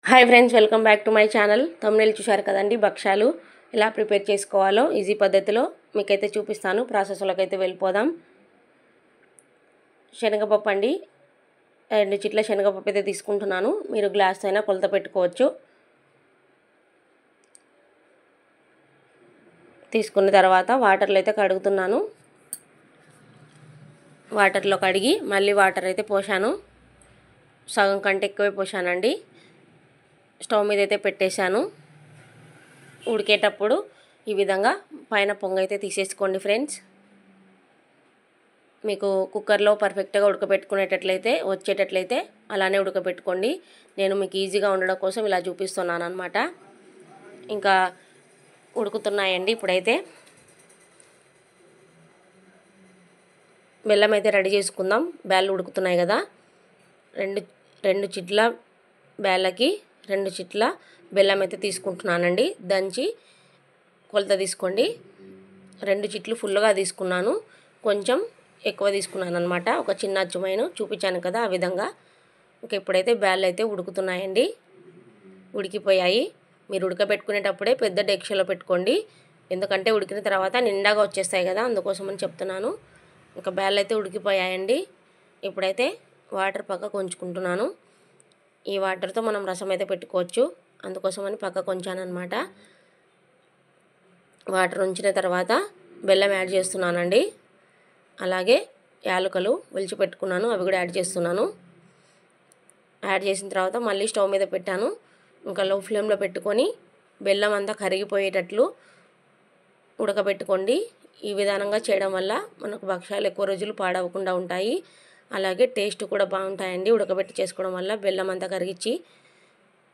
Hi friends, welcome back to my channel. Thumbnail చూశారు కదండి, భక్షాలు ఎలా ప్రిపేర్ చేసుకోవాలో ఈజీ పద్ధతిలో మీకైతే చూపిస్తాను. ప్రాసెస్లోకి అయితే వెళ్ళిపోదాం. శనగపప్పు అండి, 2 చిట్ల శనగపప్పు అయితే తీసుకుంటున్నాను. మీరు గ్లాస్ అయినా కొలత పెట్టుకోవచ్చు. తీసుకున్న తర్వాత వాటర్లో అయితే కడుగుతున్నాను. వాటర్లో కడిగి మళ్ళీ వాటర్ అయితే పోసాను. సగం కంటే ఎక్కువే పోసానండి. స్టవ్ మీద అయితే పెట్టేశాను. ఉడికేటప్పుడు ఈ విధంగా పైన పొంగ అయితే తీసేసుకోండి ఫ్రెండ్స్. మీకు కుక్కర్లో పర్ఫెక్ట్గా ఉడకబెట్టుకునేటట్లయితే వచ్చేటట్లయితే అలానే ఉడకబెట్టుకోండి. నేను మీకు ఈజీగా ఉండడం కోసం ఇలా చూపిస్తున్నాను అనమాట. ఇంకా ఉడుకుతున్నాయండి. ఇప్పుడైతే బెల్లం అయితే రెడీ చేసుకుందాం. బ్యాళ్ళు ఉడుకుతున్నాయి కదా, రెండు చిట్ల బ్యాళ్ళకి 2 చిట్ల బెల్లం అయితే తీసుకుంటున్నానండి. దంచి కొలత తీసుకోండి. 2 చిట్లు ఫుల్గా తీసుకున్నాను, కొంచెం ఎక్కువ తీసుకున్నాను అనమాట. ఒక చిన్న అచ్చుమైన చూపించాను కదా, ఆ విధంగా. ఇంకా ఇప్పుడైతే బ్యాళ్ళు అయితే ఉడుకుతున్నాయండి, ఉడికిపోయాయి. మీరు ఉడకబెట్టుకునేటప్పుడే పెద్ద డెక్షలో పెట్టుకోండి, ఎందుకంటే ఉడికిన తర్వాత నిండాగా వచ్చేస్తాయి కదా, అందుకోసమని చెప్తున్నాను. ఇంకా బ్యాళ్ళు అయితే ఉడికిపోయాయండి. ఇప్పుడైతే వాటర్ పక్కకు ఉంచుకుంటున్నాను. ఈ వాటర్తో మనం రసం అయితే పెట్టుకోవచ్చు, అందుకోసమని పక్కకు ఉంచాను అనమాట. వాటర్ ఉంచిన తర్వాత బెల్లం యాడ్ చేస్తున్నానండి. అలాగే యాలకులు ఒలిచి పెట్టుకున్నాను, అవి కూడా యాడ్ చేస్తున్నాను. యాడ్ చేసిన తర్వాత మళ్ళీ స్టవ్ మీద పెట్టాను. ఇంకా లో ఫ్లేమ్లో పెట్టుకొని బెల్లం అంతా కరిగిపోయేటట్లు ఉడకబెట్టుకోండి. ఈ విధానంగా చేయడం వల్ల మనకు భక్షాలు ఎక్కువ రోజులు పాడవకుండా ఉంటాయి. అలాగే టేస్ట్ కూడా బాగుంటాయండి ఉడకబెట్టి చేసుకోవడం వల్ల, బెల్లం అంతా కరిగించి.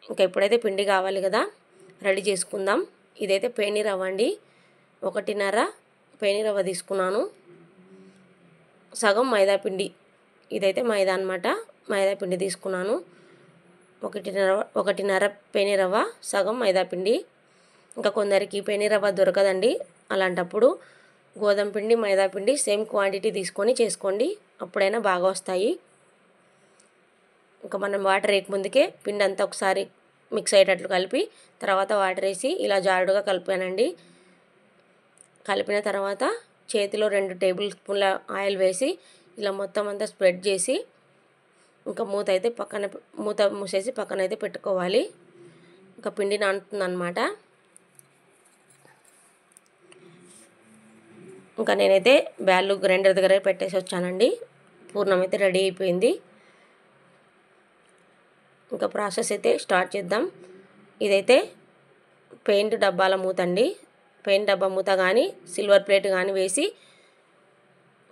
ఇంకా ఇప్పుడైతే పిండి కావాలి కదా, రెడీ చేసుకుందాం. ఇదైతే పేని రవ్వ అండి, 1.5 పేని రవ్వ తీసుకున్నాను. సగం మైదా పిండి, ఇదైతే మైదా అనమాట, మైదా పిండి తీసుకున్నాను. 1.5 పేని రవ్వ, సగం మైదా పిండి. ఇంకా కొందరికి పేని రవ్వ దొరకదండి, అలాంటప్పుడు గోధుమ పిండి మైదా పిండి సేమ్ క్వాంటిటీ తీసుకొని చేసుకోండి, అప్పుడైనా బాగా వస్తాయి. ఇంకా మనం వాటర్ వేయకముందుకే పిండి అంతా ఒకసారి మిక్స్ అయ్యేటట్లు కలిపి తర్వాత వాటర్ వేసి ఇలా జారుడుగా కలిపానండి. కలిపిన తర్వాత చేతిలో 2 టేబుల్ స్పూన్ల ఆయిల్ వేసి ఇలా మొత్తం అంతా స్ప్రెడ్ చేసి ఇంకా మూత మూసేసి పక్కనైతే పెట్టుకోవాలి. ఇంకా పిండి నానుతుందన్నమాట. ఇంకా నేనైతే బ్యాళ్ళు గ్రైండర్ దగ్గర పెట్టేసి వచ్చానండి. పూర్ణం అయితే రెడీ అయిపోయింది. ఇంకా ప్రాసెస్ అయితే స్టార్ట్ చేద్దాం. ఇదైతే పెయింట్ డబ్బాల మూత అండి. పెయింట్ డబ్బా మూత కానీ సిల్వర్ ప్లేట్ కానీ వేసి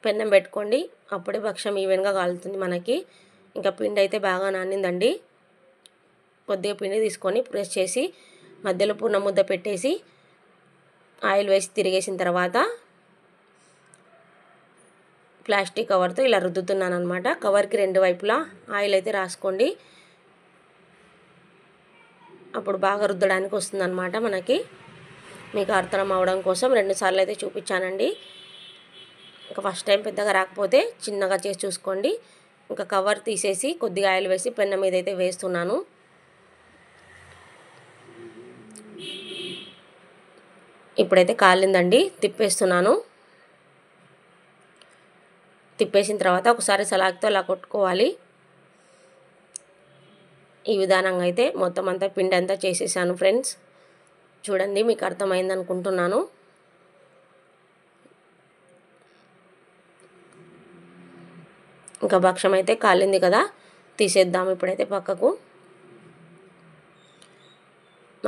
పెన్నం పెట్టుకోండి, అప్పుడే భక్షం ఈవెన్గా కాలుతుంది మనకి. ఇంకా పిండి అయితే బాగా నానిందండి. కొద్దిగా పిండి తీసుకొని ప్రెస్ చేసి మధ్యలో పూర్ణ ముద్ద పెట్టేసి ఆయిల్ వేసి తిరిగేసిన తర్వాత ప్లాస్టిక్ కవర్తో ఇలా రుద్దుతున్నాను అనమాట. కవర్కి 2 వైపులా ఆయిల్ అయితే రాసుకోండి, అప్పుడు బాగా రుద్దడానికి వస్తుందన్నమాట మనకి. మీకు అర్థం అవడం కోసం 2 సార్లు అయితే చూపించానండి. ఇంకా ఫస్ట్ టైం పెద్దగా రాకపోతే చిన్నగా చేసి చూసుకోండి. ఇంకా కవర్ తీసేసి కొద్దిగా ఆయిల్ వేసి పెన్న మీద అయితే వేస్తున్నాను. ఇప్పుడైతే కాలిందండి, తిప్పేస్తున్నాను. తిప్పేసిన తర్వాత ఒకసారి సలాక్తో అలా కొట్టుకోవాలి. ఈ విధానంగా అయితే మొత్తం అంతా పిండి అంతా చేసేసాను ఫ్రెండ్స్. చూడండి, మీకు అర్థమైంది అనుకుంటున్నాను. ఇంకా భక్షం అయితే కాలింది కదా, తీసేద్దాం ఇప్పుడైతే పక్కకు.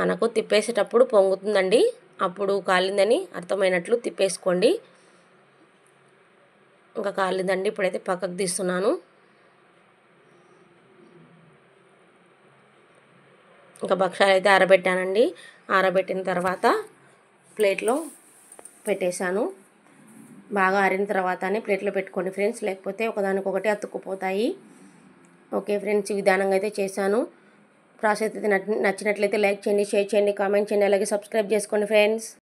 మనకు తిప్పేసేటప్పుడు పొంగుతుందండి, అప్పుడు కాలిందని అర్థమైనట్లు తిప్పేసుకోండి. ఇంకా కాలిందండి, ఇప్పుడైతే పక్కకు తీస్తున్నాను. ఇంకా భక్షాలు అయితే ఆరబెట్టానండి. ఆరబెట్టిన తర్వాత ప్లేట్లో పెట్టేశాను. బాగా ఆరిన తర్వాతనే ప్లేట్లో పెట్టుకోండి ఫ్రెండ్స్, లేకపోతే ఒకదానికొకటి అతుక్కుపోతాయి. ఓకే ఫ్రెండ్స్, ఈ విధానంగా అయితే చేశాను. ప్రాసెస్ అయితే నచ్చినట్లయితే లైక్ చేయండి, షేర్ చేయండి, కామెంట్ చేయండి, అలాగే సబ్స్క్రైబ్ చేసుకోండి ఫ్రెండ్స్.